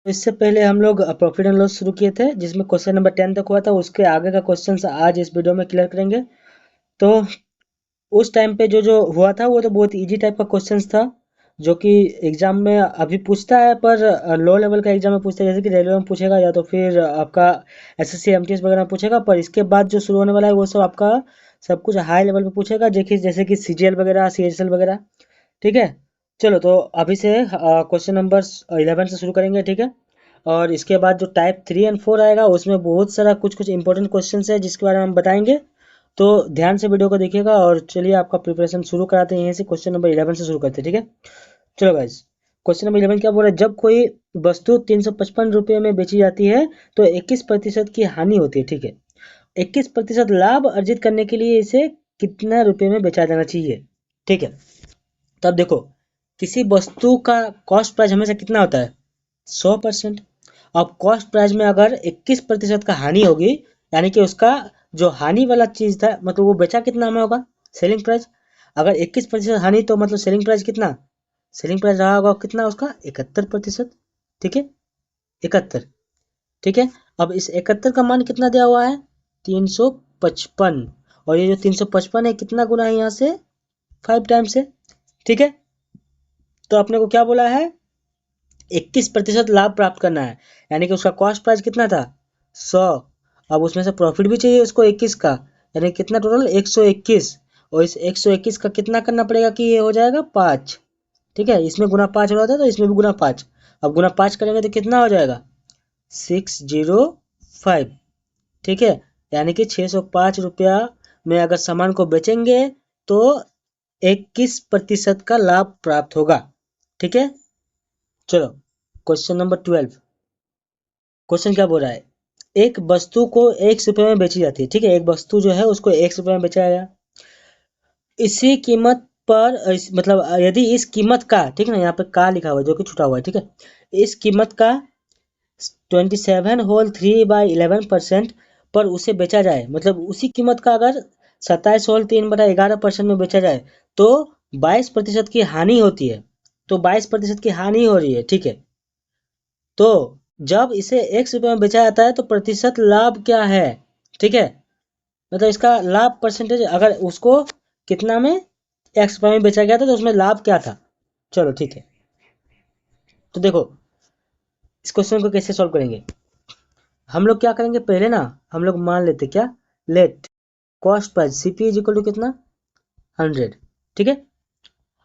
इससे पहले हम लोग प्रॉफिट एंड लॉस शुरू किए थे, जिसमें क्वेश्चन नंबर 10 तक हुआ था। उसके आगे का क्वेश्चन आज इस वीडियो में क्लियर करेंगे। तो उस टाइम पे जो जो हुआ था वो तो बहुत इजी टाइप का क्वेश्चन था, जो कि एग्जाम में अभी पूछता है, पर लो लेवल का एग्जाम में पूछता है, जैसे कि रेलवे में पूछेगा या तो फिर आपका एसएससी एमटीएस वगैरह में पूछेगा। पर इसके बाद जो शुरू होने वाला है वो सब आपका सब कुछ हाई लेवल पे पूछेगा, जैसे कि सीजीएल वगैरह, सीएचएल वगैरह। ठीक है, चलो तो अभी से क्वेश्चन नंबर 11 से शुरू करेंगे। ठीक है, और इसके बाद जो टाइप 3 एंड 4 आएगा उसमें बहुत सारा कुछ कुछ इंपॉर्टेंट क्वेश्चन है जिसके बारे में हम बताएंगे। तो ध्यान से वीडियो को देखिएगा और चलिए आपका प्रिपरेशन शुरू कराते हैं। यहीं से क्वेश्चन नंबर 11 से शुरू करते हैं। ठीक है, चलो गाइज, क्वेश्चन नंबर 11 क्या बोल रहा है? जब कोई वस्तु 355 रुपये में बेची जाती है तो 21% की हानि होती है। ठीक है, 21% लाभ अर्जित करने के लिए इसे कितना रुपये में बेचा जाना चाहिए? ठीक है, तब देखो, किसी वस्तु का कॉस्ट प्राइस हमेशा कितना होता है? 100%। अब कॉस्ट प्राइस में अगर 21% का हानि होगी, यानी कि उसका जो हानि वाला चीज था, मतलब वो बेचा कितना में होगा? Selling price. अगर 21% हानि तो मतलब सेलिंग प्राइस कितना? सेलिंग प्राइस रहा होगा कितना उसका? 71%। ठीक है, 71। ठीक है, अब इस 71 का मान कितना दिया हुआ है? 355। और ये जो 355 है कितना गुना है यहाँ से? 5 टाइम्स है। ठीक है, तो अपने को क्या बोला है? 21% लाभ प्राप्त करना है, यानी कि उसका कॉस्ट प्राइस कितना था? 100। अब उसमें से प्रॉफिट भी चाहिए उसको 21 का, यानी कितना टोटल? 121। और इस 121 का कितना करना पड़ेगा कि ये हो जाएगा 5। ठीक है, इसमें गुना 5 हो रहा था तो इसमें भी गुना 5। अब गुना 5 करेंगे तो कितना हो जाएगा? 605। ठीक है, यानी कि 605 रुपया में अगर सामान को बेचेंगे तो 21% का लाभ प्राप्त होगा। ठीक है, चलो क्वेश्चन नंबर 12। क्वेश्चन क्या बोल रहा है? एक वस्तु को 1 रुपये में बेची जाती है। ठीक है, एक वस्तु जो है उसको 1 रुपये में बेचा गया। इसी कीमत पर मतलब यदि इस कीमत का, ठीक है ना, यहाँ पे का लिखा हुआ है जो कि छुटा हुआ है। ठीक है, इस कीमत का 27 होल 3/11% पर उसे बेचा जाए, मतलब उसी कीमत का अगर 27 होल 3/11% में बेचा जाए तो 22% की हानि होती है। तो 22% की हानि हो रही है। ठीक है, तो जब इसे 1 रुपये में बेचा जाता है तो प्रतिशत लाभ क्या है? ठीक है, मतलब इसका लाभ परसेंटेज, अगर उसको कितना में X रुपये में बेचा गया था तो उसमें लाभ क्या था? चलो ठीक है, तो देखो इस क्वेश्चन को कैसे सॉल्व करेंगे। हम लोग क्या करेंगे, पहले ना हम लोग मान लेते क्या, let cost price CP is equal to कितना? 100। ठीक है,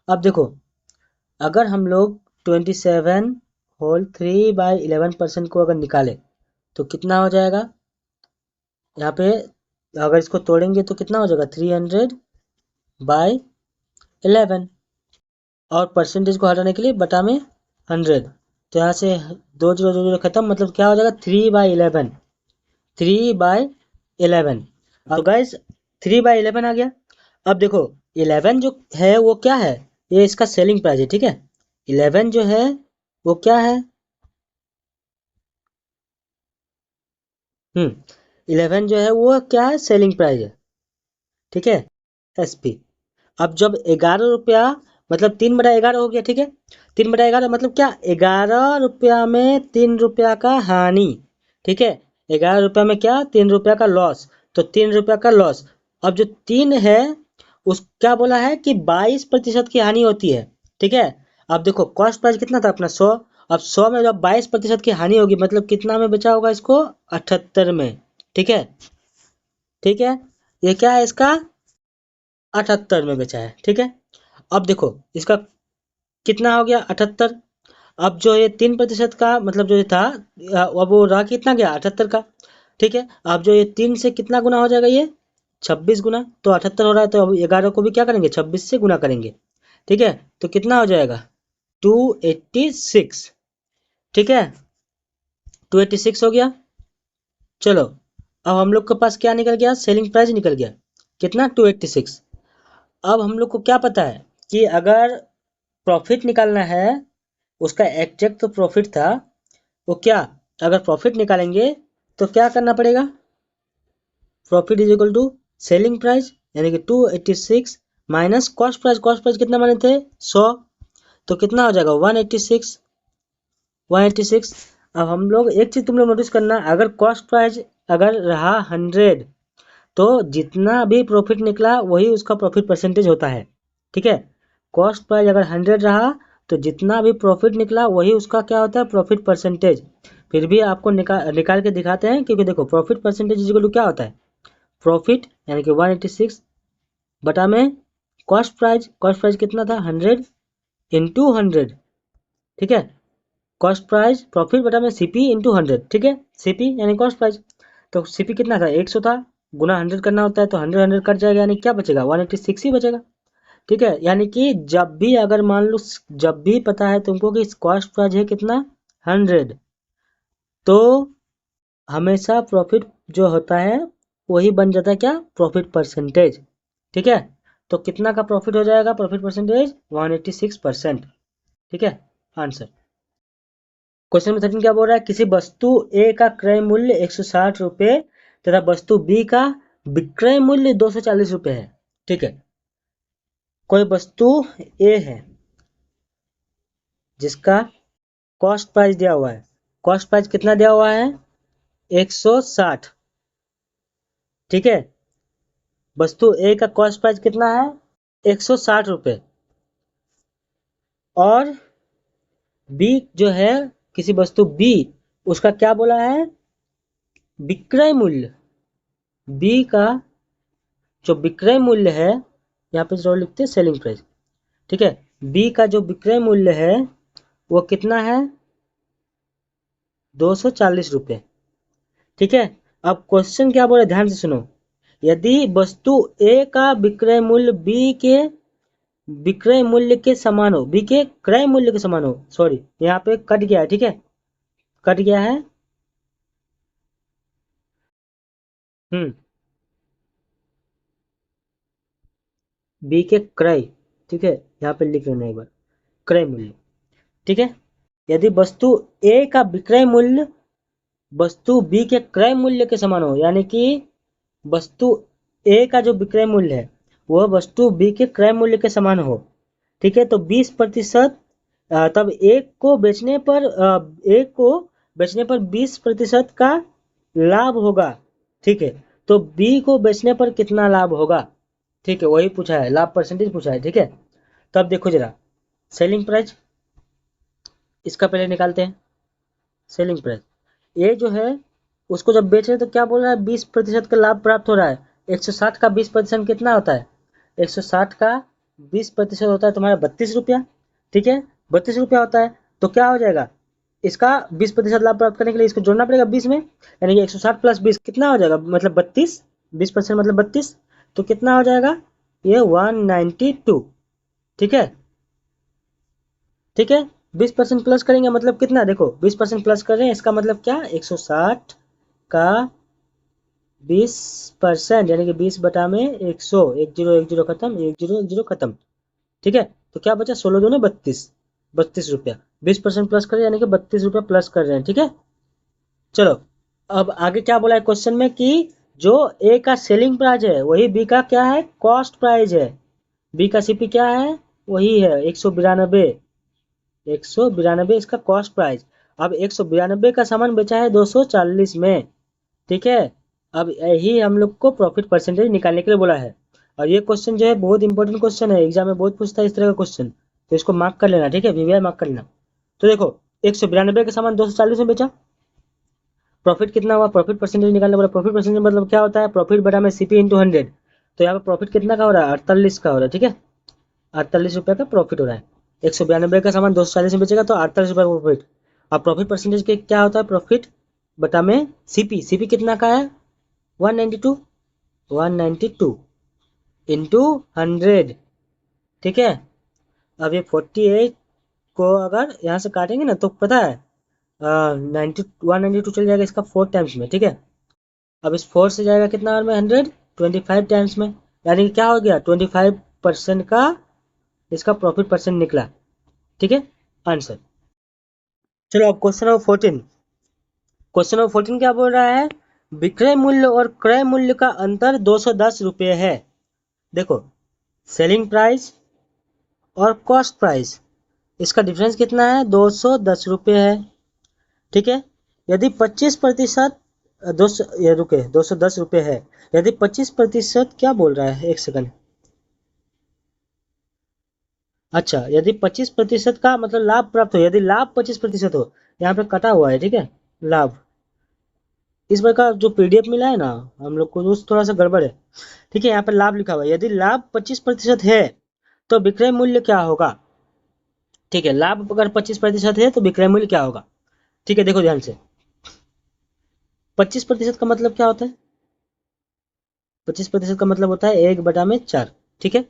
अब देखो, अगर हम लोग 27 होल 3/11% को अगर निकाले तो कितना हो जाएगा? यहाँ पे अगर इसको तोड़ेंगे तो कितना हो जाएगा? 300/11। और परसेंटेज को हटाने के लिए बटा में 100, तो यहाँ से 2 0 खत्म, मतलब क्या हो जाएगा? 3/11। 3/11। तो गाइस 3/11 आ गया। अब देखो 11 जो है वो क्या है? ये इसका सेलिंग प्राइस है। ठीक है, 11 जो है वो क्या है? 11 जो है वो क्या है? सेलिंग प्राइस है। ठीक है, एसपी। अब जब 11 रुपया, मतलब 3/11 हो गया। ठीक है, 3/11 मतलब क्या? 11 रुपया में 3 रुपया का हानि। ठीक है, 11 रुपया में क्या? 3 रुपया का लॉस, तो 3 रुपया का लॉस। अब जो 3 है उस क्या बोला है कि 22% की हानि होती है। ठीक है, अब देखो कॉस्ट प्राइस कितना था अपना? 100। अब 100 में जब 22% की हानि होगी मतलब कितना में बेचा होगा इसको? 78 में। ठीक है, ठीक है, ये क्या है इसका? 78 में बेचा है। ठीक है, अब देखो इसका कितना हो गया? 78। अब जो ये 3% का मतलब जो ये था, अब वो रहा कितना गया? 78 का। ठीक है, अब जो ये 3 से कितना गुना हो जाएगा? ये 26 गुना। तो 78 हो रहा है तो अब 11 को भी क्या करेंगे? 26 से गुना करेंगे। ठीक है, तो कितना हो जाएगा? 286। ठीक है, 286 हो गया। चलो अब हम लोग के पास क्या निकल गया? सेलिंग प्राइस निकल गया। कितना? 286। अब हम लोग को क्या पता है कि अगर प्रॉफिट निकालना है, उसका एग्जैक्ट तो प्रॉफिट था वो क्या, अगर प्रॉफिट निकालेंगे तो क्या करना पड़ेगा? Profit is equal to selling price, यानी कि 286 minus cost price. Cost price कितना माने थे? 100। तो कितना हो जाएगा? 186। 186। अब हम लोग एक चीज तुम लोग नोटिस करना, अगर कॉस्ट प्राइस अगर रहा 100 तो जितना भी प्रॉफिट निकला वही उसका प्रॉफिट परसेंटेज होता है। ठीक है, कॉस्ट प्राइस अगर 100 रहा तो जितना भी प्रॉफिट निकला वही उसका क्या होता है, प्रॉफिट परसेंटेज। फिर भी आपको निकाल के दिखाते हैं, क्योंकि देखो प्रॉफिट परसेंटेज इक्वल टू क्या होता है, प्रॉफिट यानी कि 186 बटा में कॉस्ट प्राइस कितना था 100 इंटू 100। ठीक है, कॉस्ट प्राइस प्रॉफिट बटा में सीपी इंटू 100। ठीक है, सीपी यानी कॉस्ट प्राइस, तो सीपी कितना था 100 था, गुना 100 करना होता है तो 100 कट जाएगा, यानी क्या बचेगा 186 ही बचेगा। ठीक है, यानी कि जब भी अगर मान लो जब भी पता है तुमको कि कॉस्ट प्राइस है कितना 100, तो हमेशा प्रॉफिट जो होता है वही बन जाता है क्या, प्रॉफिट परसेंटेज। ठीक है, तो कितना का प्रॉफिट हो जाएगा, प्रॉफिट परसेंटेज 186%। ठीक है, आंसर। क्वेश्चन नंबर 13 क्या बोल रहा है, किसी वस्तु ए का क्रय मूल्य 160 रुपए तथा वस्तु बी का विक्रय मूल्य 240 रुपए है। ठीक है, कोई वस्तु ए है जिसका कॉस्ट प्राइस दिया हुआ है, कॉस्ट प्राइस कितना दिया हुआ है 160। ठीक है, वस्तु ए का कॉस्ट प्राइस कितना है 160 रुपए, और बी जो है किसी वस्तु बी, उसका क्या बोला है, विक्रय मूल्य। बी का जो विक्रय मूल्य है, यहाँ पे जो लिखते हैं सेलिंग प्राइस। ठीक है, बी का जो विक्रय मूल्य है वो कितना है 240 रुपए। ठीक है, अब क्वेश्चन क्या बोले ध्यान से सुनो, यदि वस्तु ए का विक्रय मूल्य बी के विक्रय मूल्य के समान हो, बी के क्रय मूल्य के समान हो, सॉरी यहाँ पे कट गया है। ठीक है, कट गया है। हम्म, बी के क्रय, ठीक है, यहाँ पे लिख लेना एक बार, क्रय मूल्य। ठीक है, यदि वस्तु ए का विक्रय मूल्य वस्तु बी के क्रय मूल्य के समान हो, यानी कि वस्तु ए का जो विक्रय मूल्य है वह वस्तु बी के क्रय मूल्य के समान हो। ठीक है, तो 20% तब एक को बेचने पर 20% का लाभ होगा। ठीक है, तो बी को बेचने पर कितना लाभ होगा, ठीक है वही पूछा है, लाभ परसेंटेज पूछा है। ठीक है, तो अब देखो जरा सेलिंग प्राइस, इसका पहले निकालते हैं। सेलिंग प्राइस ए जो है उसको जब बेच रहे हैं तो क्या बोल रहा है 20% का लाभ प्राप्त हो रहा है। 160 का 20% कितना होता है, 160 का 20% होता है तुम्हारा 32 रुपया। ठीक है, 32 रुपया होता है, तो क्या हो जाएगा, इसका 20% लाभ प्राप्त करने के लिए इसको जोड़ना पड़ेगा 20 में, यानी कि 160 प्लस 20 कितना हो जाएगा, मतलब 32, 20% मतलब 32, तो कितना हो जाएगा ये 192। ठीक है, ठीक है, 20% प्लस करेंगे मतलब कितना, देखो 20% प्लस कर रहे हैं इसका मतलब क्या, 160 का 20% यानी कि 20 बटा में 100, 1010 खत्म, 1010 खत्म। ठीक है, तो क्या बचा 16 दूने 32, 32 रुपया, 20% प्लस कर रहे हैं यानी कि 32 रुपया प्लस कर रहे हैं। ठीक है, चलो अब आगे क्या बोला है क्वेश्चन में कि जो ए का सेलिंग प्राइस है वही बी का क्या है, कॉस्ट प्राइस है। बी का सीपी क्या है, वही है 192, 192 इसका कॉस्ट प्राइस। अब 192 का सामान बेचा है 240 में। ठीक है, अब यही हम लोग को प्रॉफिट परसेंटेज निकालने के लिए बोला है, और ये क्वेश्चन जो है बहुत इंपॉर्टेंट क्वेश्चन है, एग्जाम में बहुत पूछता है इस तरह का क्वेश्चन, तो इसको मार्क कर लेना। ठीक है, वीवीआई मार्क कर लेना। तो देखो 192 का सामान 240 में बेचा, प्रॉफिट कितना हुआ, प्रॉफिट परसेंटेज निकालने बोला। प्रॉफिट परसेंटेज मतलब क्या होता है, प्रॉफिट बटा में सीपी इंटू 100। तो यहाँ पर प्रॉफिट कितना का हो रहा है 48 का हो रहा है। ठीक है, 48 रुपये का प्रॉफिट हो रहा है। 192 का सामान 240 में बेचेगा तो 48 रुपये का प्रॉफिट। अब प्रॉफिट परसेंटेज के क्या होता है, प्रॉफिट बटा में सीपी, सीपी कितना का है 192, 192 इंटू 100। ठीक है, अब ये 48 को अगर यहाँ से काटेंगे ना तो पता है 192 चल जाएगा इसका 4 टाइम्स में। ठीक है, अब इस 4 से जाएगा कितना और में 100, 25 टाइम्स में, यानी कि क्या हो गया 25% का इसका प्रॉफिट परसेंट निकला। ठीक है, आंसर। चलो अब क्वेश्चन नंबर 14, क्वेश्चन नंबर 14 क्या बोल रहा है, विक्रय मूल्य और क्रय मूल्य का अंतर 210 रुपये है। देखो सेलिंग प्राइस और कॉस्ट प्राइस, इसका डिफरेंस कितना है 210 रुपये है। ठीक है। यदि 25% 200, ये रुके 210 रुपये है। यदि 25% क्या बोल रहा है, एक सेकंड। अच्छा, यदि 25% का मतलब लाभ प्राप्त हो, यदि लाभ 25% हो, यहाँ पे कटा हुआ है, ठीक है, लाभ। इस बार का जो पीडीएफ मिला है ना हम लोग को, वो थोड़ा सा गड़बड़ है। ठीक है, यहाँ पे लाभ लिखा हुआ है, यदि लाभ 25% है तो विक्रय मूल्य क्या होगा। ठीक है, लाभ अगर 25% है तो विक्रय मूल्य क्या होगा। ठीक है, देखो ध्यान से। 25% का मतलब क्या होता है। 25% का मतलब होता है 1/4। ठीक है।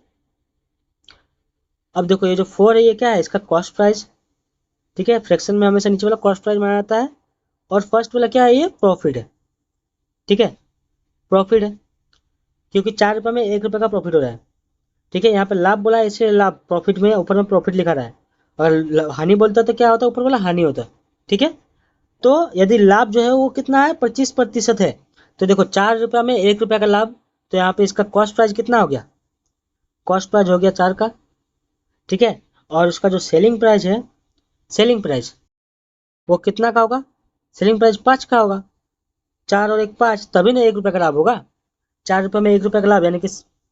अब देखो ये जो 4 है, ये क्या है, इसका कॉस्ट प्राइस। ठीक है, फ्रैक्शन में हमेशा नीचे वाला कॉस्ट प्राइस माना जाता है। और फर्स्ट वाला क्या है, ये प्रॉफिट है। ठीक है, प्रॉफिट है, क्योंकि 4 रुपये में 1 रुपये का प्रॉफिट हो रहा है। ठीक है, यहाँ पे लाभ बोला है, इसलिए लाभ, प्रॉफिट में ऊपर में प्रॉफिट लिखा रहा है। और हानि बोलता है तो क्या होता है, ऊपर वाला हानि होता है। ठीक है, तो यदि लाभ जो है वो कितना है, 25% है। तो देखो 4 रुपया में 1 रुपया का लाभ, तो यहाँ पे इसका कॉस्ट प्राइस कितना हो गया, कॉस्ट प्राइस हो गया 4 का। ठीक है, और उसका जो सेलिंग प्राइस है, सेलिंग प्राइस वो कितना का होगा, सेलिंग प्राइस 5 का होगा। 4 और 1 5, तभी ना 1 रुपये का लाभ होगा। 4 रुपये में 1 रुपये का लाभ, यानी कि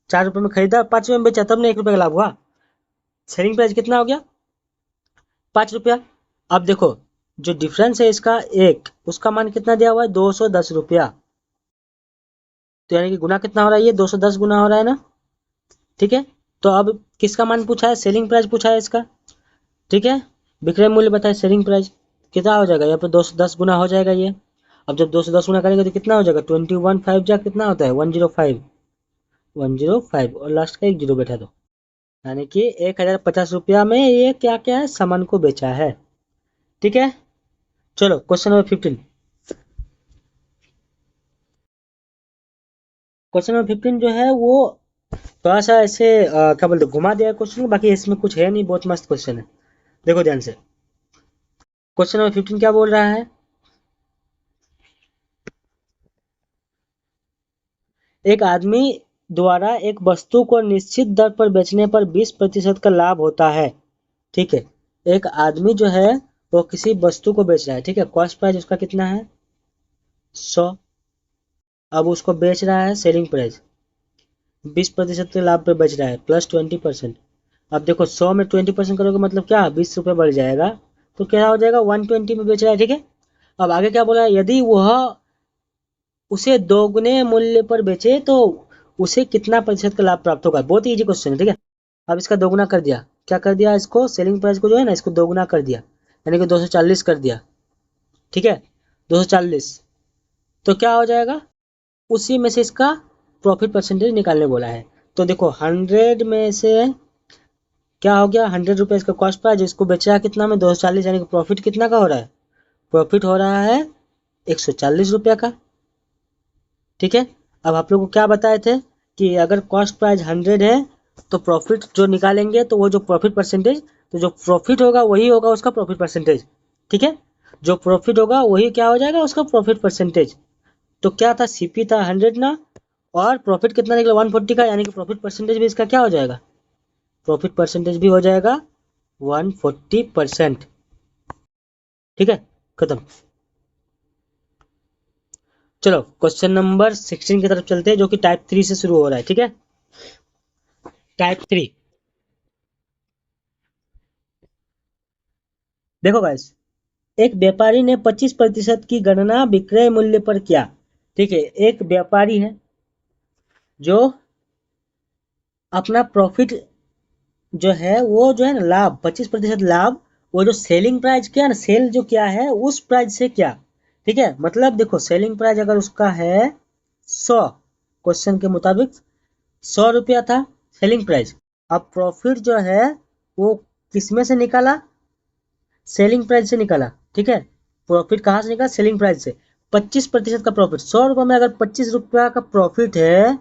4 रुपये में खरीदा, 5 रुपये में बेचा, तब ना 1 रुपये का लाभ हुआ। सेलिंग प्राइस कितना हो गया, 5 रुपया। अब देखो जो डिफरेंस है इसका एक, उसका मान कितना दिया हुआ है, 210 रुपया। तो यानी कि गुना कितना हो रहा है, ये 210 गुना हो रहा है ना। ठीक है, तो अब किसका मान पूछा है, सेलिंग प्राइस पूछा है इसका। ठीक है, विक्रय मूल्य बताए, सेलिंग प्राइस कितना हो जाएगा, यहाँ पे 210 गुना हो जाएगा ये। अब जब 210 गुना करेंगे तो कितना हो जाएगा, 21 5 जा कितना होता है, 105, 105, और लास्ट का एक जीरो बैठा दो। यानी कि 1050 रुपया में ये क्या क्या है, सामान को बेचा है। ठीक है, चलो क्वेश्चन नंबर 15। क्वेश्चन नंबर 15 जो है वो थोड़ा सा ऐसे क्या बोलते घुमा दिया क्वेश्चन, बाकी इसमें कुछ है नहीं, बहुत मस्त क्वेश्चन है। देखो ध्यान से, क्वेश्चन नंबर 15 क्या बोल रहा है। एक आदमी द्वारा एक वस्तु को निश्चित दर पर बेचने पर 20% का लाभ होता है। ठीक है, एक आदमी जो है वो किसी वस्तु को बेच रहा है। ठीक है, कॉस्ट प्राइस उसका कितना है, 100। अब उसको बेच रहा है, सेलिंग प्राइस 20% के लाभ पे बेच रहा है, प्लस 20%। अब देखो 100 में 20% करोगे मतलब क्या, 20 रुपये बढ़ जाएगा, तो क्या हो जाएगा, 120 में बेच रहा है। ठीक है, अब आगे क्या बोला है, यदि वह उसे दोगुने मूल्य पर बेचे तो उसे कितना प्रतिशत का लाभ प्राप्त होगा। बहुत इजी क्वेश्चन है। ठीक है, अब इसका दोगुना कर दिया, क्या कर दिया, इसको सेलिंग प्राइस को जो है ना, इसको दोगुना कर दिया, यानी कि 240 कर दिया। ठीक है, 240, तो क्या हो जाएगा, उसी में से इसका प्रॉफिट परसेंटेज निकालने बोला है। तो देखो 100 में से क्या हो गया, 100 रुपये इसका कॉस्ट प्राइस, इसको बेचा कितना में, 240, यानी कि प्रॉफिट कितना का हो रहा है, प्रॉफिट हो रहा है 140 रुपया का। ठीक है, अब आप लोग को क्या बताए थे कि अगर कॉस्ट प्राइस 100 है तो प्रॉफिट जो निकालेंगे तो वो जो प्रॉफिट परसेंटेज, तो जो प्रॉफिट होगा वही होगा उसका प्रॉफिट परसेंटेज। ठीक है, जो प्रॉफिट होगा वही क्या हो जाएगा, उसका प्रॉफिट परसेंटेज। तो क्या था, सीपी था 100 ना, और प्रॉफिट कितना निकला 140 का, यानी कि प्रॉफिट परसेंटेज भी इसका क्या हो जाएगा, प्रॉफिट परसेंटेज भी हो जाएगा 140%। ठीक है, खत्म। चलो क्वेश्चन नंबर 16 की तरफ चलते हैं, जो कि टाइप 3 से शुरू हो रहा है। ठीक है, टाइप 3। देखो गाइस, एक व्यापारी ने 25% की गणना विक्रय मूल्य पर किया। ठीक है, एक व्यापारी है जो अपना प्रॉफिट जो है वो जो है ना, लाभ 25% लाभ, वो जो सेलिंग प्राइस किया ना, सेल जो क्या है उस प्राइस से क्या। ठीक है, मतलब देखो सेलिंग प्राइस अगर उसका है 100, क्वेश्चन के मुताबिक 100 रुपया था सेलिंग प्राइस। अब प्रॉफिट जो है वो किस में से निकाला, सेलिंग प्राइस से निकाला। ठीक है, प्रॉफिट कहाँ से निकाला, सेलिंग प्राइस से। 25% का प्रॉफिट, 100 रुपये में अगर 25 रुपया का प्रॉफिट है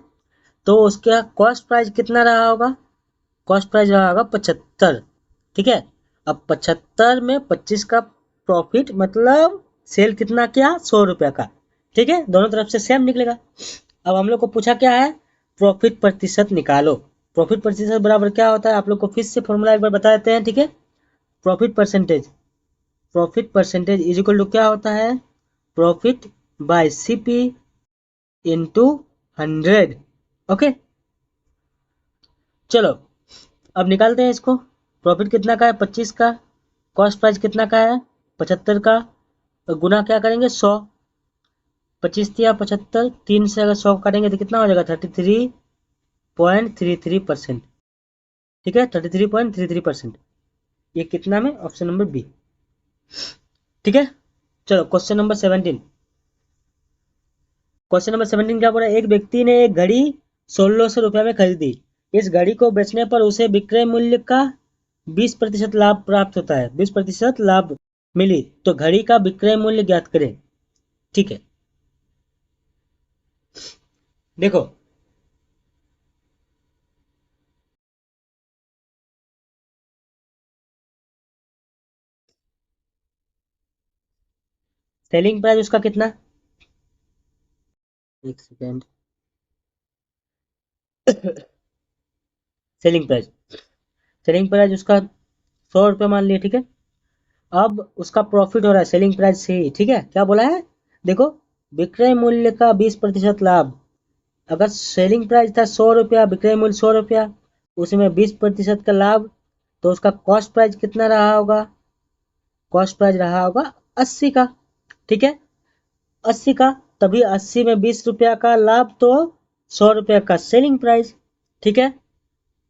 तो उसका कॉस्ट प्राइस कितना रहा होगा, कॉस्ट प्राइस रहा होगा 75। ठीक है, अब 75 में 25 का प्रॉफिट मतलब सेल कितना किया, 100 रुपया का। ठीक है, दोनों तरफ से सेम निकलेगा। अब हम लोग को पूछा क्या है, प्रॉफिट प्रतिशत निकालो। प्रॉफिट प्रतिशत बराबर क्या होता है, आप लोग को फिर से फॉर्मूला एक बार बता देते हैं। ठीक है, profit percentage, profit percentage is equal to क्या होता है, profit by CP into 100। Okay, चलो अब निकालते हैं इसको। प्रॉफिट कितना का है, 25 का। कॉस्ट प्राइस कितना का है, 75 का। और गुना क्या करेंगे, 100। 25 या 75, 3 से अगर 100 काटेंगे तो कितना हो जाएगा, 33.33%। ठीक है, 33.33%। ये कितना में, ऑप्शन नंबर बी। ठीक है, चलो क्वेश्चन नंबर 17। क्वेश्चन नंबर 17 क्या बोला, एक व्यक्ति ने एक घड़ी 1600 रुपये में खरीदी। इस घड़ी को बेचने पर उसे विक्रय मूल्य का 20% लाभ प्राप्त होता है, 20% लाभ मिली तो घड़ी का विक्रय मूल्य ज्ञात करें। ठीक है, देखो सेलिंग प्राइस उसका कितना, एक second. Selling price, selling price उसका 100 रुपये मान लिया। ठीक है, अब उसका प्रॉफिट हो रहा है सेलिंग प्राइस से ही। ठीक है, क्या बोला है, देखो विक्रय मूल्य का 20% लाभ। अगर सेलिंग प्राइस था 100 रुपया, विक्रय मूल्य 100 रुपया, उसमें 20% का लाभ, तो उसका कॉस्ट प्राइस कितना रहा होगा, कॉस्ट प्राइस रहा होगा 80 का। ठीक है, 80 का, तभी 80 में 20 रुपया का लाभ तो 100 रुपया का सेलिंग प्राइस। ठीक है,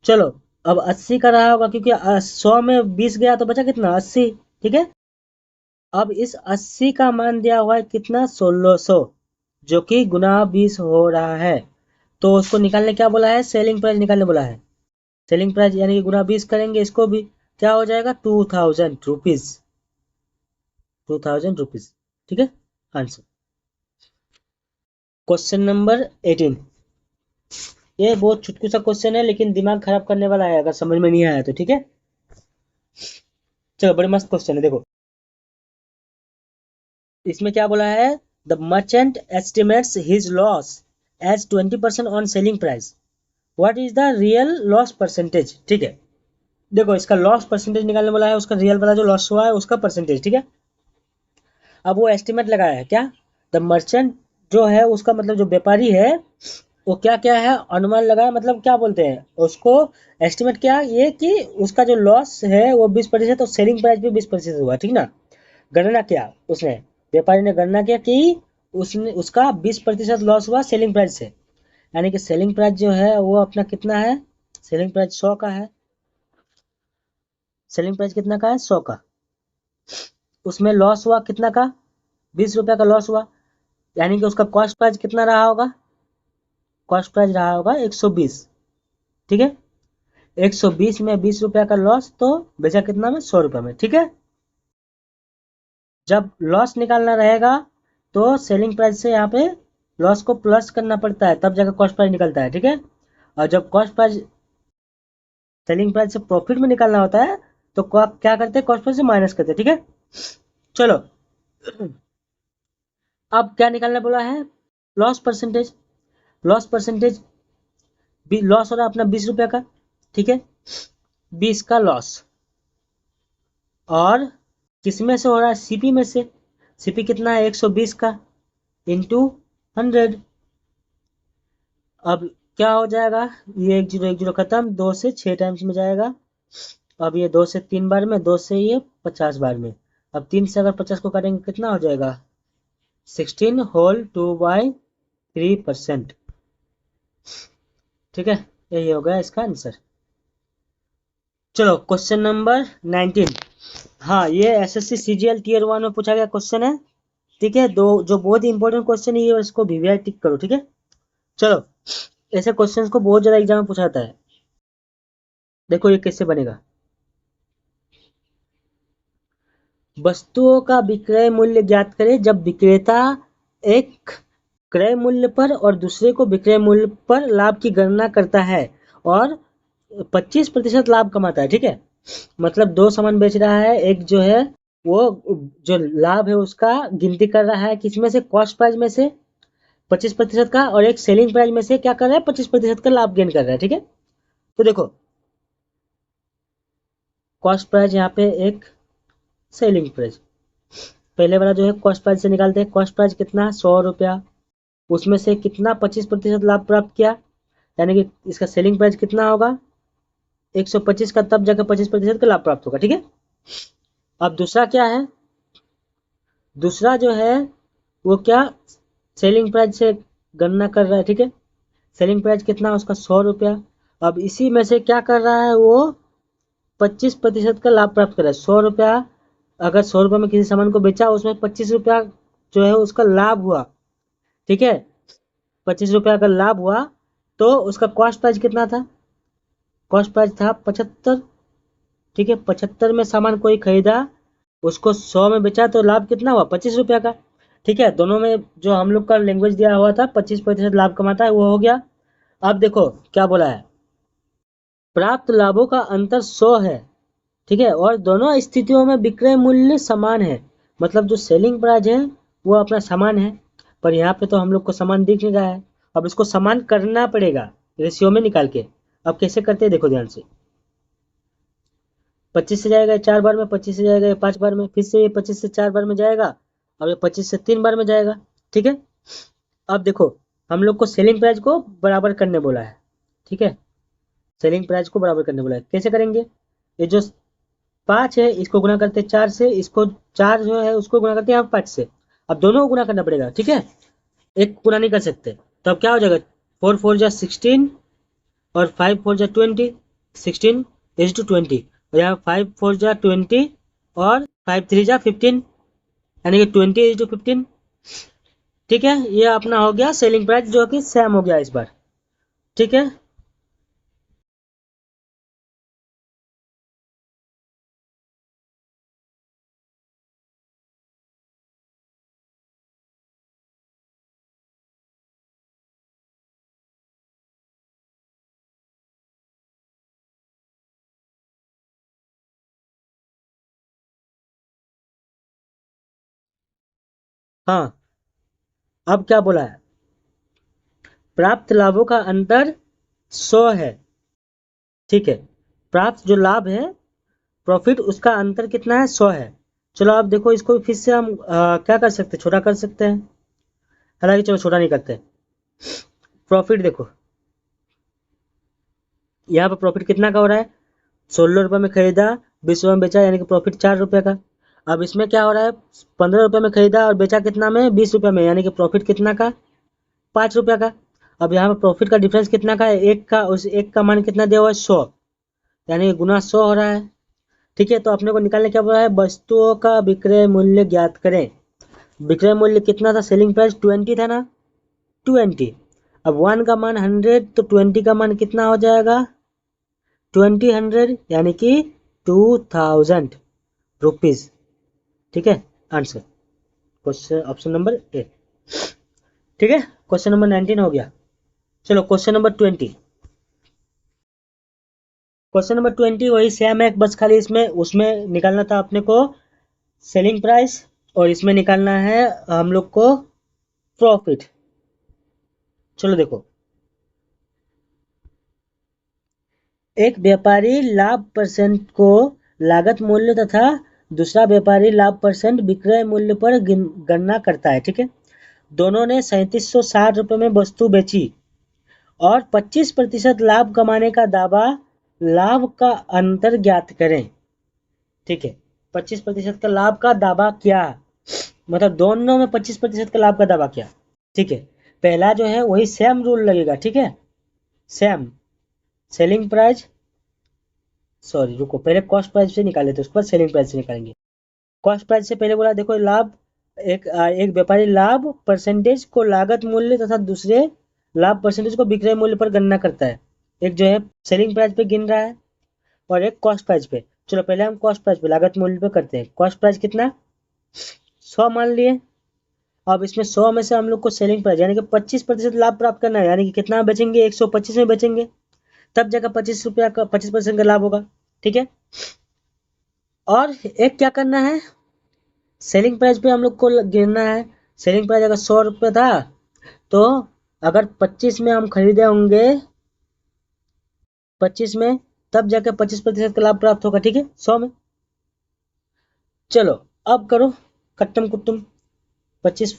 चलो अब 80 का रहा होगा क्योंकि 100 में 20 गया तो बचा कितना, 80। ठीक है, अब इस 80 का मान दिया हुआ है कितना, 1600, जो कि गुना 20 हो रहा है। तो उसको निकालने क्या बोला है, सेलिंग प्राइस निकालने बोला है। सेलिंग प्राइस यानी कि गुना 20 करेंगे इसको भी, क्या हो जाएगा, 2000 रुपीज, 2000 रुपीज। ठीक है, आंसर। Question number 18। ये बहुत छुटकू सा क्वेश्चन है लेकिन दिमाग खराब करने वाला है अगर समझ में नहीं आया तो। ठीक है, चलो बड़ी मस्त क्वेश्चन है, देखो इसमें क्या बोला है, the merchant estimates his loss as 20% on selling price, what is the real loss percentage. ठीक है, देखो इसका लॉस परसेंटेज निकालने वाला है, उसका रियल वाला जो लॉस हुआ है उसका परसेंटेज। ठीक है, अब वो एस्टिमेट लगाया है क्या, द मर्चेंट जो है उसका मतलब जो व्यापारी है वो क्या क्या है, अनुमान लगाया, मतलब क्या बोलते हैं उसको, एस्टिमेट क्या ये कि उसका जो लॉस है वो 20% और सेलिंग प्राइस भी 20% हुआ। ठीक ना, गणना किया उसने, व्यापारी ने गणना किया कि उसने उसका 20% लॉस हुआ सेलिंग प्राइस से, यानी कि सेलिंग प्राइस जो है वो अपना कितना है, सेलिंग प्राइस 100 का है। सेलिंग प्राइस कितना का है, 100 का। उसमें लॉस हुआ कितना का, 20 रुपया का लॉस हुआ, यानी कि उसका कॉस्ट प्राइस कितना रहा होगा, कॉस्ट प्राइस रहा होगा 120। ठीक है, 120 में 20 रुपया का लॉस तो बेचा कितना में, 100 रुपये में। ठीक है, जब लॉस निकालना रहेगा तो सेलिंग प्राइस से यहाँ पे लॉस को प्लस करना पड़ता है, तब जाकर कॉस्ट प्राइस निकलता है। ठीक है, और जब कॉस्ट प्राइस सेलिंग प्राइस से प्रॉफिट में निकालना होता है तो क्या करते हैं, कॉस्ट प्राइस से माइनस करते हैं। ठीक है, चलो अब क्या निकालना बोला है, loss percentage. Loss percentage, loss हो रहा है अपना 20 रुपया का। ठीक है, 20 का लॉस, और किस में से हो रहा है, सीपी में से। सीपी कितना है, 120 का इंटू 100। अब क्या हो जाएगा, ये 1 0 1 0 खत्म, 2 से 6 टाइम्स में जाएगा। अब ये 2 से 3 बार में, 2 से ये 50 बार में। अब 3 से अगर 50 को काटेंगे कितना हो जाएगा, 16 होल 2/3%। ठीक है, यही हो गया इसका आंसर। चलो क्वेश्चन नंबर 19। हाँ, ये एसएससी सीजीएल टीयर 1 में पूछा गया क्वेश्चन है। ठीक है, दो जो बहुत ही इंपॉर्टेंट क्वेश्चन है ये, इसको वीवीआई टिक करो। ठीक है, चलो ऐसे क्वेश्चंस को बहुत ज्यादा एग्जाम में पूछा जाता है। देखो ये कैसे बनेगा, वस्तुओं का विक्रय मूल्य ज्ञात करें जब विक्रेता एक क्रय मूल्य पर और दूसरे को विक्रय मूल्य पर लाभ की गणना करता है और 25% लाभ कमाता है। ठीक है, मतलब दो सामान बेच रहा है, एक जो है वो जो लाभ है उसका गिनती कर रहा है किसमें से, कॉस्ट प्राइस में से 25% का, और एक सेलिंग प्राइस में से क्या कर रहा है, 25% का लाभ गेन कर रहा है। ठीक है, तो देखो कॉस्ट प्राइस यहाँ पे एक सेलिंग प्राइस, पहले वाला जो है कॉस्ट प्राइस से निकालते हैं। कॉस्ट प्राइस कितना, 100 रुपया, उसमें से कितना 25% लाभ प्राप्त किया, यानी कि इसका सेलिंग प्राइस कितना होगा 125 का, तब जाकर 25% का लाभ प्राप्त होगा। ठीक है, अब दूसरा क्या है, दूसरा जो है वो क्या, सेलिंग प्राइस से गणना कर रहा है। ठीक है, सेलिंग प्राइस कितना उसका 100 रुपया। अब इसी में से क्या कर रहा है वो 25% का लाभ प्राप्त कर रहा है। 100 रुपया, अगर 100 रुपये में किसी सामान को बेचा, उसमें 25 रुपया जो है उसका लाभ हुआ। ठीक है, 25 रुपया का लाभ हुआ, तो उसका कॉस्ट प्राइस कितना था, कॉस्ट प्राइस था 75। ठीक है, 75 में सामान कोई खरीदा, उसको 100 में बेचा, तो लाभ कितना हुआ 25 रुपया का। ठीक है, दोनों में जो हम लोग का लैंग्वेज दिया हुआ था 25% लाभ कमाता है, वो हो गया। अब देखो क्या बोला है, प्राप्त लाभों का अंतर 100 है। ठीक है, और दोनों स्थितियों में विक्रय मूल्य समान है। मतलब जो सेलिंग प्राइस है वो अपना समान है, पर यहाँ पे तो हम लोग को समान दिख नहीं रहा है। अब इसको समान करना पड़ेगा रेशियो में निकाल के। अब कैसे करते हैं देखो ध्यान से, 25 से जाएगा 4 बार में, 25 से जाएगा 5 बार में, फिर से ये 25 से 4 बार में जाएगा, अब ये 25 से 3 बार में जाएगा। ठीक है, अब देखो हम लोग को सेलिंग प्राइस को बराबर करने बोला है। ठीक है, सेलिंग प्राइस को बराबर करने बोला है, कैसे करेंगे, ये जो 5 है इसको गुना करते हैं 4 से, इसको 4 जो है उसको गुना करते हैं यहाँ 5 से। अब दोनों को गुना करना पड़ेगा। ठीक है, एक गुना नहीं कर सकते, तो अब क्या हो जाएगा, 4 4 जा 16 और 5 4 जा 20, 16:20, और यहाँ 5 4 जा 20 और 5 3 जा 15, यानी कि 20:15। ठीक है, ये अपना हो गया सेलिंग प्राइस जो कि सेम हो गया इस बार। ठीक है, हाँ, अब क्या बोला है, प्राप्त लाभों का अंतर 100 है। ठीक है, प्राप्त जो लाभ है प्रॉफिट, उसका अंतर कितना है 100 है। चलो आप देखो इसको फिर से हम क्या कर सकते हैं, छोटा कर सकते हैं, हालांकि चलो छोटा नहीं करते। प्रॉफिट देखो, यहाँ पर प्रॉफिट कितना का हो रहा है, 16 रुपये में खरीदा, 20 रुपये में बेचा, यानी कि प्रॉफिट 4 रुपये का। अब इसमें क्या हो रहा है, 15 रुपये में खरीदा और बेचा कितना में 20 रुपये में, यानी कि प्रॉफिट कितना का 5 रुपये का। अब यहाँ पर प्रॉफिट का डिफरेंस कितना का है, एक का, उस एक का मान कितना दिया हुआ है 100, यानी कि गुना 100 हो रहा है। ठीक है, तो अपने को निकालने क्या बोला है, वस्तुओं का विक्रय मूल्य ज्ञात करें। विक्रय मूल्य कितना था, सेलिंग प्राइस 20 था ना, 20। अब 1 का मान 100, तो 20 का मान कितना हो जाएगा 20, 100, यानी कि 2000 रुपीज। ठीक है, answer question option number A. ठीक है, क्वेश्चन नंबर 19 हो गया। चलो क्वेश्चन नंबर 20। क्वेश्चन नंबर 20 वही सेम है, बस खाली इसमें उसमें निकालना था अपने को सेलिंग प्राइस, और इसमें निकालना है हम लोग को प्रॉफिट। चलो देखो, एक व्यापारी लाभ परसेंट को लागत मूल्य तथा दूसरा व्यापारी लाभ परसेंट विक्रय मूल्य पर गणना करता है। ठीक है, दोनों ने 3760 रुपये में वस्तु बेची और 25% लाभ कमाने का दावा, लाभ का अंतर ज्ञात करें। ठीक है, 25% का लाभ का दावा किया, मतलब दोनों में 25% का लाभ का दावा किया। ठीक है, पहला जो है वही सेम रूल लगेगा। ठीक है, सेम सेलिंग प्राइस, सॉरी रुको, पहले कॉस्ट प्राइस से निकाले थे, उसके बाद सेलिंग प्राइस से निकालेंगे। कॉस्ट प्राइस से पहले बोला देखो, लाभ एक व्यापारी लाभ परसेंटेज को लागत मूल्य तथा दूसरे लाभ परसेंटेज को विक्रय मूल्य पर गणना करता है। एक जो है सेलिंग प्राइस पे गिन रहा है और एक कॉस्ट प्राइस पे। चलो पहले हम कॉस्ट प्राइस पे लागत मूल्य पे करते हैं। कॉस्ट प्राइस कितना 100 मान लिए। अब इसमें 100 में से हम लोग को सेलिंग प्राइस यानी कि 25% लाभ प्राप्त करना है, यानी कि कितना बेचेंगे 125 में बेचेंगे, तब जाकर 25 रुपया का 25% का लाभ होगा। ठीक है, और एक क्या करना है, सेलिंग प्राइस पे हम लोग को गिनना है। सेलिंग प्राइस अगर 100 रुपये था, तो अगर 25 में हम खरीदे होंगे, 25 में, तब जाकर 25% का लाभ प्राप्त होगा। ठीक है, 100 में। चलो अब करो, कट्टम कुट्टम। 25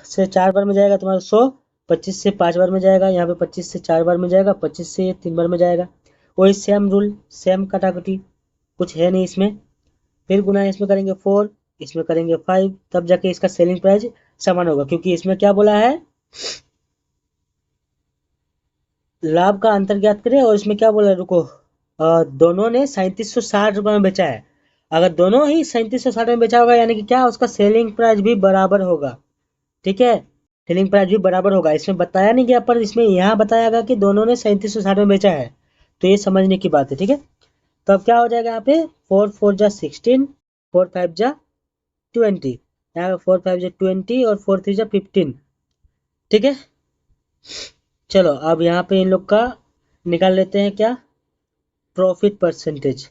से 4 बार में जाएगा तुम्हारा 100, 25 से 5 बार में जाएगा, यहाँ पे 25 से 4 बार में जाएगा, 25 से 3 बार में जाएगा। वही सेम रूल, सेम कटाकटी, कुछ है नहीं इसमें। फिर गुना इसमें करेंगे 4, इसमें करेंगे 5, तब जाके इसका सेलिंग प्राइस समान होगा, क्योंकि इसमें क्या बोला है, लाभ का अंतर ज्ञात करें, और इसमें क्या बोला है, रुको, दोनों ने 3760 रुपये में बेचा है। अगर दोनों ही 3760 में बेचा होगा, यानी कि क्या, उसका सेलिंग प्राइस भी बराबर होगा। ठीक है, सेलिंग प्राइस भी बराबर होगा। इसमें बताया नहीं गया, पर इसमें यहाँ बताया गया कि दोनों ने 3760 में बेचा है, तो ये समझने की बात है। ठीक है, तो अब क्या हो जाएगा यहाँ पे, 4 4 जा 16, 4 5 जा 20, यहाँ पे 4 5 जा 20 और 4 3 जा 15। ठीक है, चलो अब यहाँ पे इन लोग का निकाल लेते हैं क्या, प्रॉफिट परसेंटेज।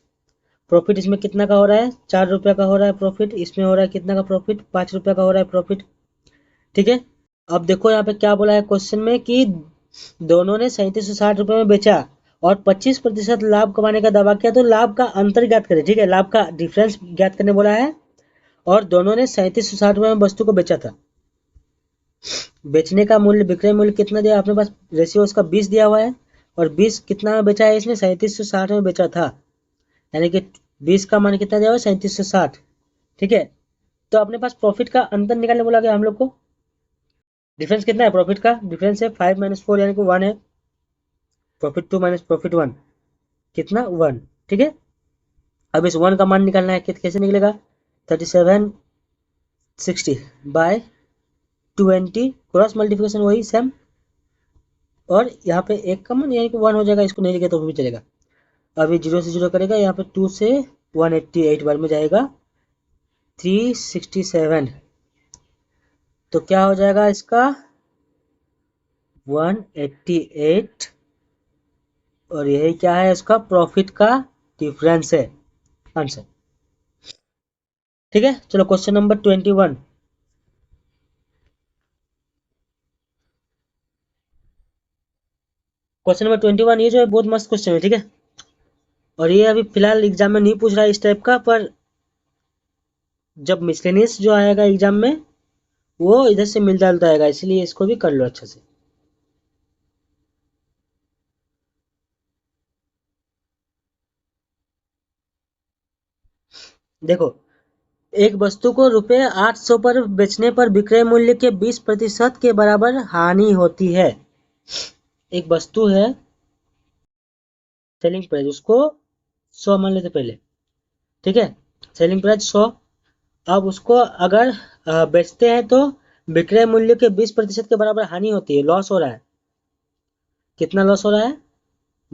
प्रॉफिट इसमें कितना का हो रहा है, 4 रुपये का हो रहा है प्रॉफिट। इसमें हो रहा है कितना का प्रॉफिट, 5 रुपये का हो रहा है प्रॉफिट। ठीक है, अब देखो यहाँ पे क्या बोला है क्वेश्चन में कि दोनों ने 3760 रुपये में बेचा और 25% लाभ कमाने का दावा किया, तो लाभ का अंतर ज्ञात करें। ठीक है, लाभ का डिफरेंस ज्ञात करने बोला है, और दोनों ने 3760 रुपये में वस्तु को बेचा था। बेचने का मूल्य, विक्रय मूल्य कितना दिया अपने पास, रेशियो उसका 20 दिया हुआ है, और 20 कितना में बेचा है इसने, 3760 में बेचा था, यानी कि 20 का मान कितना दिया हुआ है, 3760। ठीक है, तो अपने पास प्रॉफिट का अंतर निकालने बोला गया हम लोग को। डिफरेंस कितना है, प्रॉफिट का डिफरेंस है 5 - 4 यानी कि 1 है। प्रॉफिट 2 - प्रॉफिट 1 कितना, 1। ठीक है, अब इस 1 का मान निकालना है, कैसे निकलेगा, 3760 बाय 20, क्रॉस मल्टीप्लिकेशन वही सेम, और यहाँ पे एक का मान यानी कि 1 हो जाएगा, इसको नहीं लिखे तो भी चलेगा। अभी 0 से 0 करेगा, यहाँ पे 2 से 188 बार में जाएगा, 367, तो क्या हो जाएगा इसका 188, और यही क्या है, इसका प्रॉफिट का डिफरेंस है, आंसर। ठीक है, चलो क्वेश्चन नंबर 21। क्वेश्चन नंबर 21 ये जो है बहुत मस्त क्वेश्चन है। ठीक है, और ये अभी फिलहाल एग्जाम में नहीं पूछ रहा है इस टाइप का, पर जब मिसलेनियस जो आएगा एग्जाम में, वो इधर से मिलता जुलता आएगा, इसलिए इसको भी कर लो अच्छे से। देखो, एक वस्तु को ₹800 पर बेचने पर विक्रय मूल्य के 20% के बराबर हानि होती है। एक वस्तु है, सेलिंग प्राइस उसको 100 मान लेते पहले। ठीक है, सेलिंग प्राइस 100, अब उसको अगर बेचते हैं तो विक्रय मूल्य के 20% के बराबर हानि होती है, लॉस हो रहा है। कितना लॉस हो रहा है,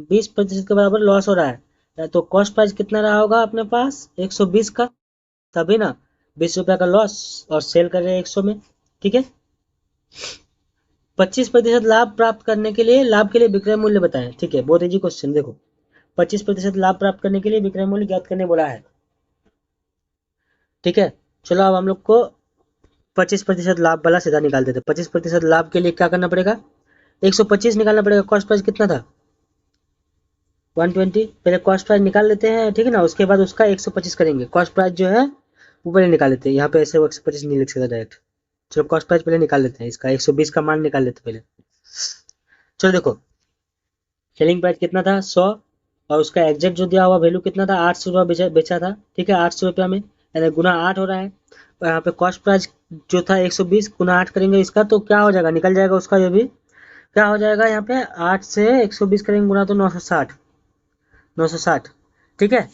20% के बराबर लॉस हो रहा है, तो कॉस्ट प्राइस कितना रहा होगा अपने पास, 120 का, तभी ना, 20 रुपये का लॉस, और सेल कर रहे हैं 100 में। ठीक है, 25% लाभ प्राप्त करने के लिए, लाभ के लिए विक्रय मूल्य बताएं। ठीक है, बहुत इजी क्वेश्चन। देखो, 25% लाभ प्राप्त करने के लिए विक्रय मूल्य ज्ञात करने बोला है। ठीक है, चलो अब हम लोग को 25% लाभ वाला सीधा निकाल देते। 25% लाभ के लिए क्या करना पड़ेगा, 125 निकालना पड़ेगा। कॉस्ट प्राइस कितना था, 120। पहले कॉस्ट प्राइस निकाल लेते हैं, ठीक है ना, उसके बाद उसका 125 करेंगे। कॉस्ट प्राइस जो है वो पहले निकाल लेते हैं, यहाँ पे ऐसे 125 नहीं लिख सकता डायरेक्ट। चलो कॉस्ट प्राइस पहले निकाल लेते हैं, इसका 120 का मान निकाल लेते हैं पहले। चलो देखो, सेलिंग प्राइस कितना था, 100, और उसका एग्जैक्ट जो दिया हुआ वैल्यू कितना था, 800 बेचा था। ठीक है, 800 रुपया में, यानी गुना 8 हो रहा है। और यहाँ पे कॉस्ट प्राइस जो था 120, गुना 8 करेंगे इसका, तो क्या हो जाएगा, निकल जाएगा उसका। ये भी क्या हो जाएगा, यहाँ पे 8 से 120 करेंगे गुना, तो 960, 960। ठीक है,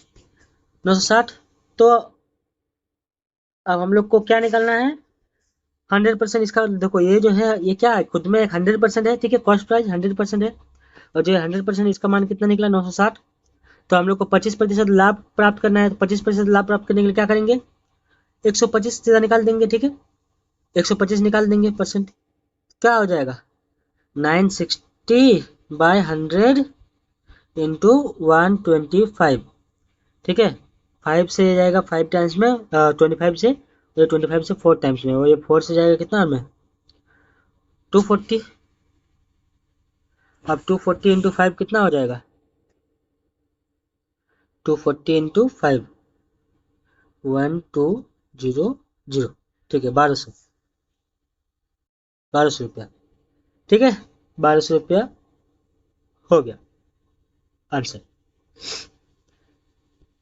960। तो अब हम लोग को क्या निकालना है, 100%। इसका देखो, ये जो है ये क्या है, खुद में एक 100% है। ठीक है, कॉस्ट प्राइस 100% है, और जो 100% इसका मान कितना निकला, 960। तो हम लोग को 25% लाभ प्राप्त करना है, तो 25% लाभ प्राप्त करने के लिए क्या करेंगे, 125 सीधा निकाल देंगे। ठीक है, 125 निकाल देंगे परसेंट, क्या हो जाएगा, 960/100 इंटू 125। ठीक है, 5 से जाएगा 5 टाइम्स में, 25 से, ये 25 से 4 टाइम्स में, और ये 4 से जाएगा कितना में, 240। अब 240 इंटू 5 कितना हो जाएगा, 240 इंटू 5, 1200 जीरो। ठीक है, 1200 रुपया। ठीक है, 1200 रुपया हो गया आंसर।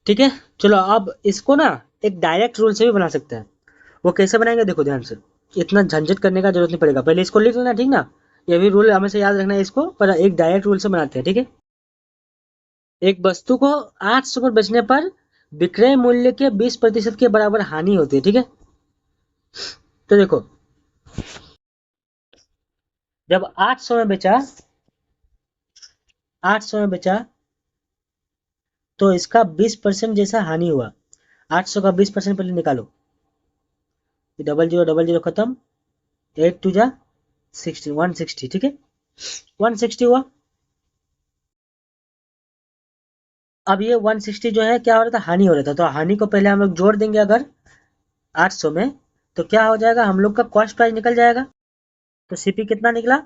ठीक है, चलो अब इसको ना एक डायरेक्ट रूल से भी बना सकते हैं। वो कैसे बनाएंगे देखो ध्यान से, इतना झंझट करने का जरूरत नहीं पड़ेगा, पहले इसको लिख लेना, ठीक ना। ये भी रूल हमेशा याद रखना है इसको, पर एक डायरेक्ट रूल से बनाते हैं, ठीक है। एक वस्तु को 800 पर बेचने पर विक्रय मूल्य के 20% के बराबर हानि होती है, ठीक है। तो देखो, जब 800 में बेचा, 800 में बेचा तो इसका 20% जैसा हानि हुआ। 800 का 20% पहले निकालो, डबल जीरो खत्म, 8 2 जा 16, 160, ठीक है, 160 हुआ। अब ये 160 जो है क्या हो रहा था, हानि हो रहा था, तो हानि को पहले हम लोग जोड़ देंगे अगर 800 में, तो क्या हो जाएगा, हम लोग का कॉस्ट प्राइस निकल जाएगा। तो सीपी कितना निकला,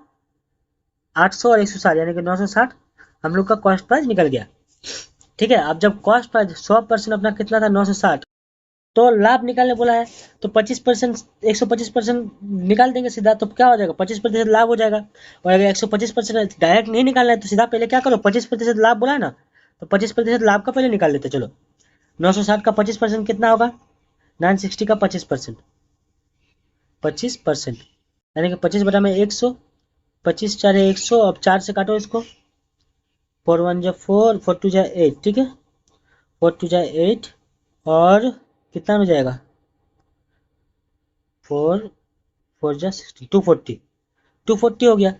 800 और 160 यानी कि 960, हम लोग का कॉस्ट प्राइस निकल गया। ठीक है, अब जब कॉस्ट प्राइस 100% अपना कितना था, 960, तो लाभ निकालने बोला है, तो 25%, 125% निकाल देंगे सीधा, तो क्या हो जाएगा, 25% लाभ हो जाएगा। और अगर 125% डायरेक्ट नहीं निकालना है तो सीधा पहले क्या करो, 25% लाभ बोला है ना, तो 25% लाभ का पहले निकाल लेते। चलो, 960 का 25% कितना होगा, 960 का 25%, 25%, यानी कि 25/100, 25 4 100, अब 4 से काटो इसको, 4 1 जा 4, 4 2 जा 8, ठीक है, 4 2 जा 8, और कितना में जाएगा, 4 4 जा 16, 240 हो गया।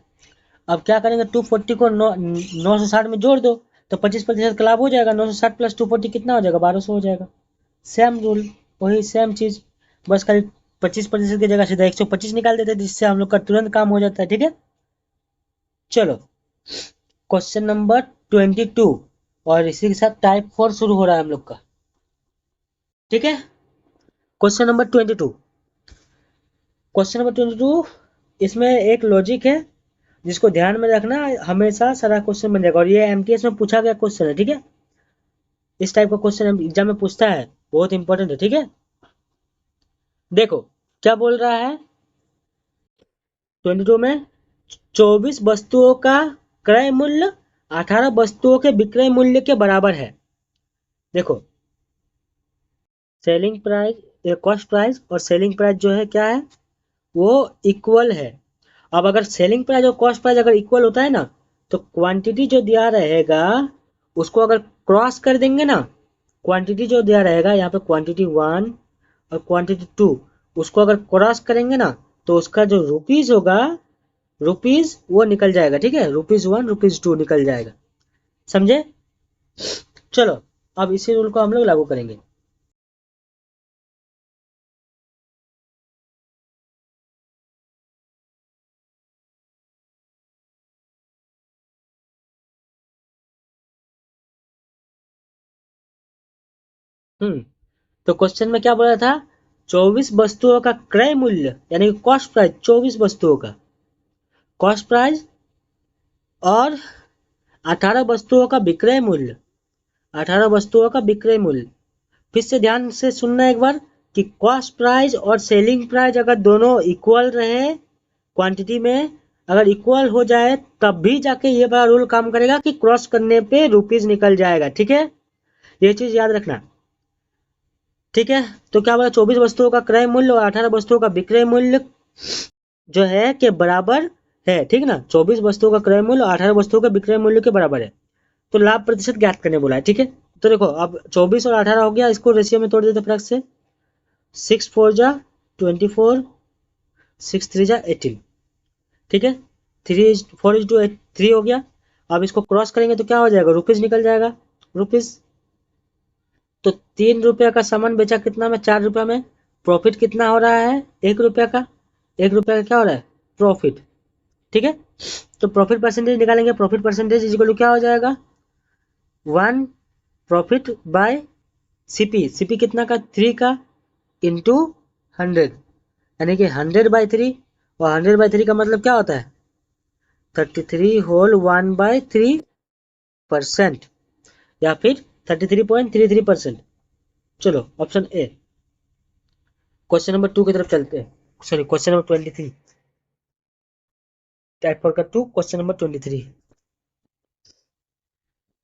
अब क्या करेंगे, 240 को 960 में जोड़ दो, तो 25% का लाभ हो जाएगा, 960 प्लस 240 कितना हो जाएगा, 1200 हो जाएगा। सेम रूल, वही सेम चीज, बस खाली 25% की जगह सीधा 125 निकाल देते, जिससे हम लोग का तुरंत काम हो जाता है, ठीक है। चलो, क्वेश्चन नंबर 22, और इसी के साथ टाइप 4 शुरू हो रहा है हम लोग का, ठीक है। क्वेश्चन नंबर 22, क्वेश्चन नंबर 22, इसमें एक लॉजिक है जिसको ध्यान में रखना, हमेशा सारा क्वेश्चन बन जाएगा, और ये एमटीएस में पूछा गया क्वेश्चन है, ठीक है। इस टाइप का क्वेश्चन एग्जाम में पूछता है, बहुत इंपॉर्टेंट है, ठीक है। देखो क्या बोल रहा है, 22 में 24 वस्तुओं का क्रय मूल्य 18 वस्तुओं के विक्रय मूल्य के बराबर है। देखो, सेलिंग प्राइस, कॉस्ट प्राइस और सेलिंग प्राइस जो है क्या है, वो इक्वल है। अब अगर सेलिंग प्राइस और कॉस्ट प्राइस अगर इक्वल होता है ना, तो क्वांटिटी जो दिया रहेगा उसको अगर क्रॉस कर देंगे ना, क्वांटिटी जो दिया रहेगा यहाँ पे क्वांटिटी 1 और क्वांटिटी 2, उसको अगर क्रॉस करेंगे ना, तो उसका जो रुपीज होगा, रुपीज वो निकल जाएगा, ठीक है, ₹1 ₹2 निकल जाएगा, समझे। चलो, अब इसी रूल को हम लोग लागू करेंगे। तो क्वेश्चन में क्या बोला था, 24 वस्तुओं का क्रय मूल्य यानी कॉस्ट प्राइस, 24 वस्तुओं का कॉस्ट प्राइस, और 18 वस्तुओं का विक्रय मूल्य, 18 वस्तुओं का विक्रय मूल्य। फिर से ध्यान से सुनना एक बार, कि कॉस्ट प्राइस और सेलिंग प्राइस अगर दोनों इक्वल रहे क्वांटिटी में, अगर इक्वल हो जाए तब भी जाके ये बड़ा रूल काम करेगा कि क्रॉस करने पे रुपीज निकल जाएगा, ठीक है, ये चीज याद रखना। ठीक है, तो क्या बोला, 24 वस्तुओं का क्रय मूल्य और 18 वस्तुओं का विक्रय मूल्य जो है के बराबर है, ठीक ना, 24 वस्तुओं का क्रय मूल्य और 18 वस्तुओं के विक्रय मूल्य के बराबर है, तो लाभ प्रतिशत ज्ञात करने बोला है, ठीक है। तो देखो, अब 24 और 18 हो गया, इसको रेशियो में तोड़ देते फटाक से, 6 4 जा 24, 6 3 जा 18, ठीक है, 4:3 हो गया। अब इसको क्रॉस करेंगे तो क्या हो जाएगा, रुपीज निकल जाएगा, रुपीज। तो 3 रुपया का सामान बेचा कितना में, 4 रुपया में, प्रॉफिट कितना हो रहा है, 1 रुपया का, 1 रुपया का क्या हो रहा है, प्रॉफिट, ठीक है। तो प्रॉफिट परसेंटेज निकालेंगे, प्रॉफिट परसेंटेज इक्वल टू क्या हो जाएगा, 1 प्रॉफिट बाय सीपी, सीपी कितना का, 3 का, इंटू 100, यानी कि 100/3, और 100/3 का मतलब क्या होता है, 33 होल 1/3%, या फिर 33.33%। चलो, ऑप्शन ए। क्वेश्चन नंबर 2 की तरफ चलते हैं, सॉरी क्वेश्चन नंबर 23, टाइप 4 का 2 क्वेश्चन नंबर 23।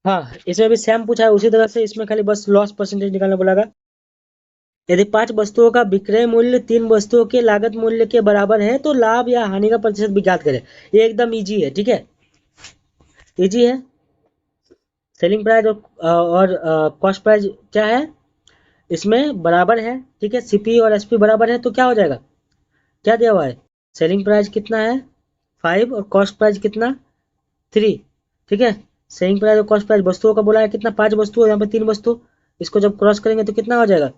हाँ, इसमें भी सेम पूछा है उसी तरह से, इसमें खाली बस लॉस परसेंटेज निकालना बोला। यदि 5 वस्तुओं का विक्रय मूल्य 3 वस्तुओं के लागत मूल्य के बराबर है तो लाभ या हानि का प्रतिशत ज्ञात करें। ये एकदम इजी है, ठीक है, इजी है। सेलिंग प्राइस और कॉस्ट प्राइस क्या है, इसमें बराबर है, ठीक है, सीपी और एसपी बराबर है तो क्या हो जाएगा, क्या दिया हुआ है, सेलिंग प्राइस कितना है 5 और कॉस्ट प्राइस कितना 3, ठीक है। सेलिंग प्राइस और कॉस्ट प्राइस वस्तुओं का बोला है कितना, 5 वस्तु, यहाँ पे 3 वस्तु, इसको जब क्रॉस करेंगे तो कितना हो जाएगा,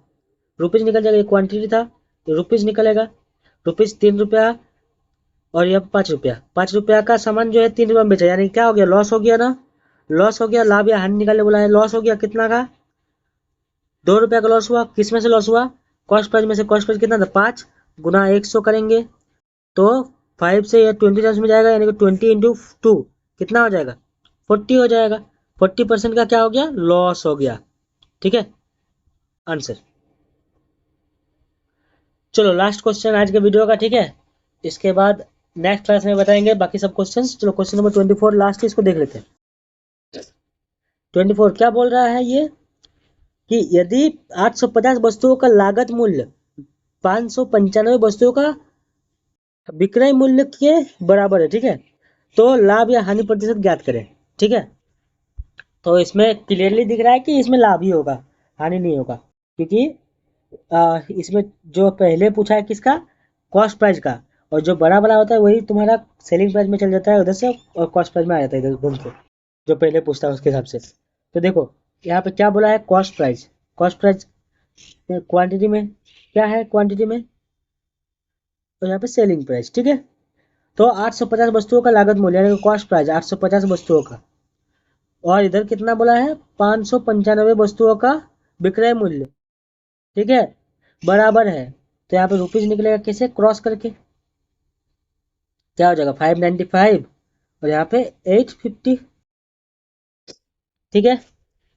रुपीज़ निकल जाएगा, ये क्वांटिटी था तो रुपीज़ निकलेगा, रुपीज़ 3 रुपया और यह 5 रुपया, 5 रुपया का सामान जो है 3 रुपया में बेचा, यानी क्या हो गया, लॉस हो गया ना, लॉस हो गया। लाभ या हानि निकालने बोला है, लॉस हो गया कितना का, 2 रुपया का लॉस हुआ, किस में से लॉस हुआ, कॉस्ट प्राइस में से। कॉस्ट प्राइस कितना था 5 गुना 100 करेंगे तो 5 से यह 20 टाइम्स में जाएगा, यानी कि 20 × 2 कितना हो जाएगा 40 हो जाएगा, 40% का क्या हो गया, लॉस हो गया, ठीक है, आंसर। चलो लास्ट क्वेश्चन आज के वीडियो का, ठीक है, इसके बाद नेक्स्ट क्लास में बताएंगे बाकी सब क्वेश्चंस। चलो क्वेश्चन नंबर 24 लास्ट, इसको देख लेते हैं। 24 क्या बोल रहा है ये, कि यदि 850 वस्तुओं का लागत मूल्य 595 वस्तुओं का विक्रय मूल्य के बराबर है, ठीक है, तो लाभ या हानि प्रतिशत ज्ञात करें, ठीक है। तो इसमें क्लियरली दिख रहा है कि इसमें लाभ ही होगा, हानि नहीं होगा, क्योंकि इसमें जो पहले पूछा है किसका, कॉस्ट प्राइस का, और जो बड़ा बड़ा होता है वही तुम्हारा सेलिंग प्राइस में चल जाता है उधर से, और कॉस्ट प्राइस में आ जाता है इधर घूम के, जो पहले पूछता है उसके हिसाब से। तो देखो यहाँ पे क्या बोला है, cost price, cost price quantity में क्या है, क्वांटिटी में, और यहाँ पे सेलिंग प्राइस, ठीक है। तो 850 वस्तुओं का लागत मूल्य यानी कॉस्ट प्राइस 850 वस्तुओं का, और इधर कितना बोला है 595 वस्तुओं का विक्रय मूल्य, ठीक है, बराबर है। तो यहाँ पे रुपीज निकलेगा कैसे, क्रॉस करके, क्या हो जाएगा 595 और यहाँ पे 850, ठीक है।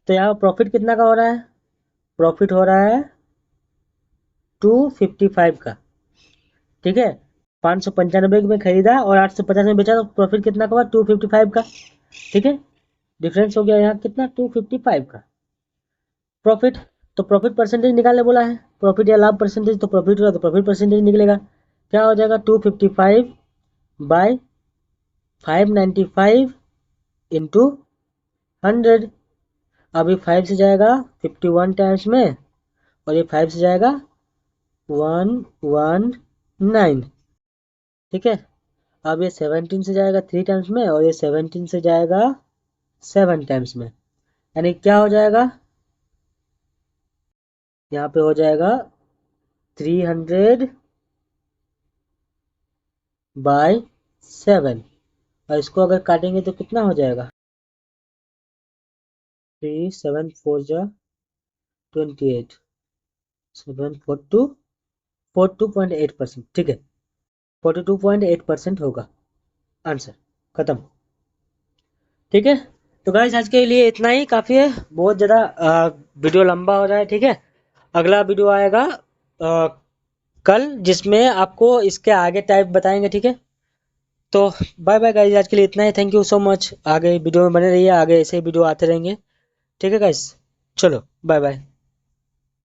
तो यहाँ प्रॉफिट कितना का हो रहा है, प्रॉफिट हो रहा है 255 का, ठीक है। 595 में खरीदा और 850 में बेचा तो प्रॉफिट कितना का हुआ 255 का, ठीक है। डिफरेंस हो गया यहाँ कितना 255 का प्रॉफिट। तो प्रॉफिट परसेंटेज निकालने बोला है, प्रॉफिट या लाभ परसेंटेज, तो प्रॉफिट हुआ तो प्रॉफिट परसेंटेज निकलेगा, क्या हो जाएगा 255 बाय 595 इंटू 100। अभी 5 से जाएगा 51 टाइम्स में, और ये 5 से जाएगा 119, ठीक है। अब ये 17 से जाएगा 3 टाइम्स में, और ये 17 से जाएगा 7 टाइम्स में, यानी क्या हो जाएगा, यहाँ पे हो जाएगा 300 बाय 7, और इसको अगर काटेंगे तो कितना हो जाएगा 3 7 4 जा 28, 42.8%, ठीक है, 42.8% होगा आंसर, खत्म, ठीक है। तो गाइस आज के लिए इतना ही काफ़ी है, बहुत ज़्यादा वीडियो लंबा हो रहा है, ठीक है। अगला वीडियो आएगा कल, जिसमें आपको इसके आगे टाइप बताएंगे, ठीक है। तो बाय बाय गाइस, आज के लिए इतना ही, थैंक यू सो मच, आगे वीडियो में बने रहिए, आगे ऐसे ही वीडियो आते रहेंगे, ठीक है गाइस, चलो बाय बाय।